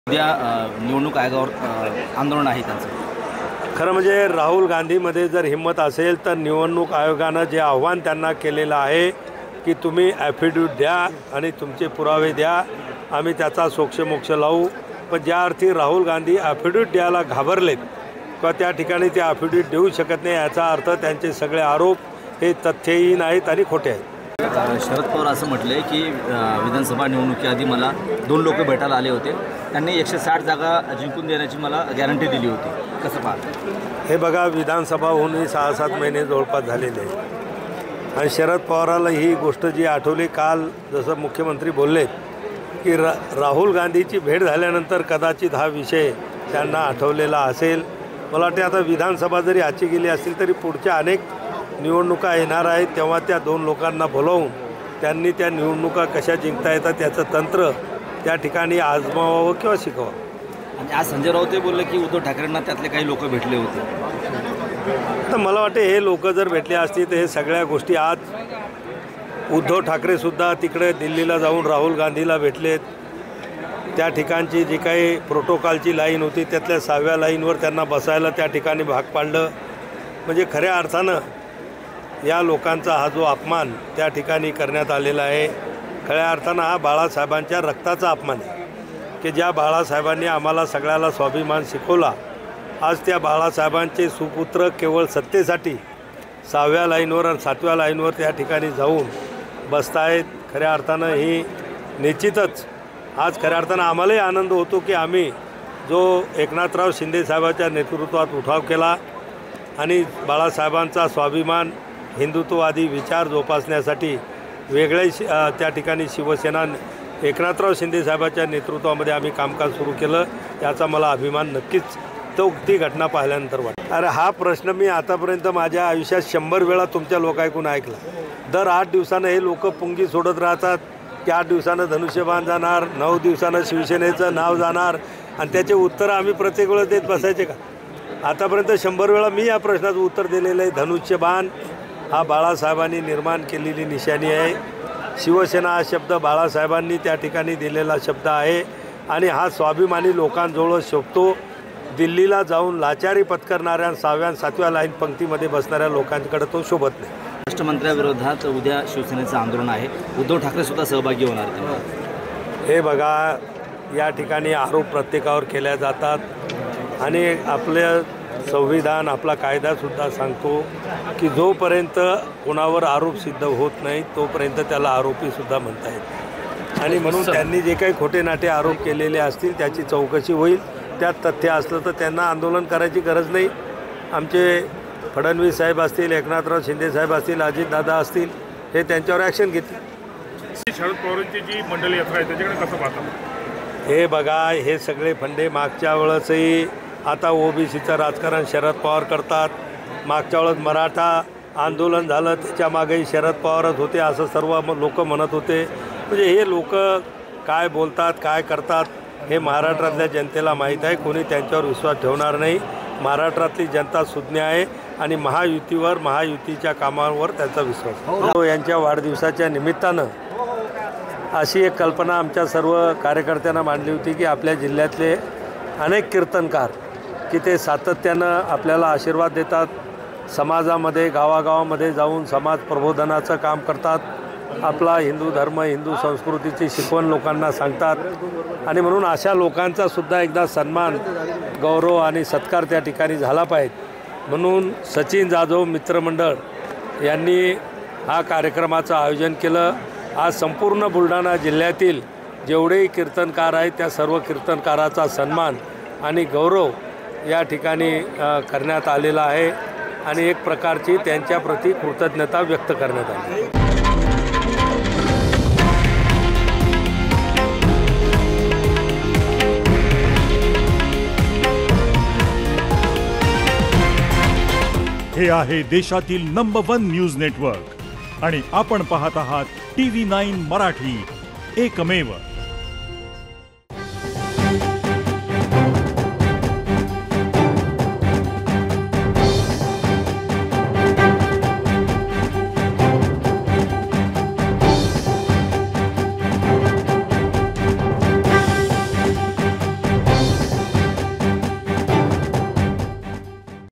उद्या निवडणूक आयोगावर आंदोलन आहे त्यांचं। खरं म्हणजे राहुल गांधीमध्ये जर हिम्मत असेल तर निवडणूक आयोगानं जे आव्हान त्यांना केलेलं आहे की तुम्ही ॲफिडेविट द्या आणि तुमचे पुरावे द्या, आम्ही त्याचा सोक्षमोक्ष लावू। पण ज्या अर्थी राहुल गांधी ॲफिडेविट द्यायला घाबरलेत किंवा त्या ठिकाणी ते ॲफिडेविट देऊ शकत नाही, याचा अर्थ त्यांचे सगळे आरोप हे तथ्यहीन आहेत आणि खोटे आहेत। शरद पवार असं म्हटलं आहे की विधानसभा निवडणुकीआधी मला 2 लोक भेटायला आले होते, त्यांनी 160 जागा जिंकून देण्याची मला गॅरंटी दिली होती, कसं पाहता? हे बघा, विधानसभा होऊन 6-7 महिने जवळपास झालेले आहेत आणि शरद पवाराला ही गोष्ट जी आठवली काल, जसं मुख्यमंत्री बोललेत की राहुल गांधीची भेट झाल्यानंतर कदाचित हा विषय त्यांना आठवलेला असेल। मला वाटते आता विधानसभा जरी आजची गेली असतील तरी पुढच्या अनेक निवडणुका येणार आहेत, तेव्हा त्या 2 लोकांना बोलावून त्यांनी त्या निवडणुका कशा जिंकता येतात त्याचं तंत्र त्या ठिकाणी आजमावावं किंवा शिकवावं। आणि आज संजय राऊत बोलले की उद्धव ठाकरेंना त्यातले काही लोक भेटले होते, तर मला वाटते हे लोक जर भेटले असतील तर हे सगळ्या गोष्टी आज उद्धव ठाकरेसुद्धा तिकडे दिल्लीला जाऊन राहुल गांधीला भेटलेत। त्या ठिकाणची जी काही प्रोटोकॉलची लाईन होती त्यातल्या 6व्या लाईनवर त्यांना बसायला त्या ठिकाणी भाग पाडलं। म्हणजे खऱ्या अर्थानं या लोकांचा हा जो अपमान त्या ठिकाणी करण्यात आलेला आहे, खऱ्या अर्थानं हा बाळासाहेबांच्या रक्ताचा अपमान आहे की ज्या बाळासाहेबांनी आम्हाला सगळ्याला स्वाभिमान शिकवला, आज त्या बाळासाहेबांचे सुपुत्र केवळ सत्तेसाठी 6व्या लाईनवर आणि 7व्या लाईनवर त्या ठिकाणी जाऊन बसतायत। खऱ्या अर्थानं ही निश्चितच आज खऱ्या अर्थानं आम्हालाही आनंद होतो की आम्ही जो एकनाथराव शिंदे साहेबांच्या नेतृत्वात उठाव केला आणि बाळासाहेबांचा स्वाभिमान हिंदुत्ववादी विचार जोपासण्यासाठी वेगळ्या त्या ठिकाणी शिवसेना एकनाथराव शिंदे साहेबांच्या नेतृत्वामध्ये आम्ही कामकाज सुरू केलं, याचा मला अभिमान नक्कीच ती घटना पाहिल्यानंतर वाटतं। अरे हा प्रश्न मी आतापर्यंत माझ्या आयुष्यात 100 वेळा तुमच्या लोकांकडून ऐकला। दर 8 दिवसानं हे लोक पुंगी सोडत राहतात की 8 दिवसानं धनुष्यबाण जाणार, 9 दिवसानं शिवसेनेचं नाव जाणार आणि त्याचे उत्तर आम्ही प्रत्येक वेळेस देत बसायचे का? आतापर्यंत 100 वेळा मी या प्रश्नाचं उत्तर दिलेलं आहे। धनुष्यबाण हा बाळासाहेबांनी निर्माण केलेली निशाणी आहे। शिवसेना हा शब्द बाळासाहेबांनी त्या ठिकाणी दिलेला शब्द आहे आणि हा स्वाभिमानी लोकांजवळ शोभतो। दिल्लीला जाऊन लाचारी पत्करणाऱ्या 6व्या आणि 7व्या लाईन पंक्तीमध्ये बसणाऱ्या लोकांकडे तो शोभत नाही। राष्ट्रमंत्र्याविरोधात उद्या शिवसेनेचं आंदोलन आहे, उद्धव ठाकरेसुद्धा सहभागी होणार आहेत। हे बघा, या ठिकाणी आरोप प्रत्येकावर केल्या जातात आणि आपलं संविधान, आपला कायदासुद्धा सांगतो की जोपर्यंत कोणावर आरोप सिद्ध होत नाही तोपर्यंत त्याला आरोपीसुद्धा म्हणता येत। आणि म्हणून त्यांनी जे काही खोटे नाटे आरोप केलेले असतील त्याची चौकशी होईल, त्यात तथ्य असलं तर त्यांना आंदोलन करायची गरज नाही। आमचे फडणवीस साहेब असतील, एकनाथराव शिंदे साहेब असतील, अजितदादा असतील, हे त्यांच्यावर ॲक्शन घेतील। शरद पवारांची जी मंडल यात्रा आहे त्याच्याकडे कसं पाहता? हे बघा, हे सगळे फंडे मागच्या वेळेसही आता ओबीसीचं राजकारण शरद पवार करतात। मागच्या वेळेस मराठा आंदोलन झालं त्याच्या मागेही शरद पवारच होते असं सर्व लोक म्हणत होते। म्हणजे हे लोक काय बोलतात, काय करतात हे महाराष्ट्रातल्या जनतेला माहीत आहे। कोणी त्यांच्यावर विश्वास ठेवणार नाही। महाराष्ट्रातली जनता सुज्ञ आहे आणि महायुतीवर, महायुतीच्या कामावर त्यांचा विश्वास। यांच्या वाढदिवसाच्या निमित्तानं अशी एक कल्पना आमच्या सर्व कार्यकर्त्यांना मांडली होती की आपल्या जिल्ह्यातले अनेक कीर्तनकार की ते सातत्यानं आपल्याला आशीर्वाद देतात, समाजामध्ये गावागावामध्ये जाऊन समाज प्रबोधनाचं काम करतात, आपला हिंदू धर्म, हिंदू संस्कृतीची शिकवण लोकांना सांगतात आणि म्हणून अशा लोकांचा सुद्धा एकदा सन्मान, गौरव आणि सत्कार त्या ठिकाणी झाला पाहिजे। म्हणून सचिन जाधव मित्रमंडळ यांनी हा कार्यक्रमाचं आयोजन केलं। आज संपूर्ण बुलढाणा जिल्ह्यातील जेवढेही कीर्तनकार आहेत त्या सर्व कीर्तनकाराचा सन्मान आणि गौरव या ठिकाणी करण्यात आलेला आहे आणि एक प्रकारची त्यांच्याप्रती कृतज्ञता व्यक्त करण्यात आली। हे आहे देशातील नंबर 1 न्यूज नेटवर्क आणि आपण पाहत आहात TV9 मराठी, एकमेव।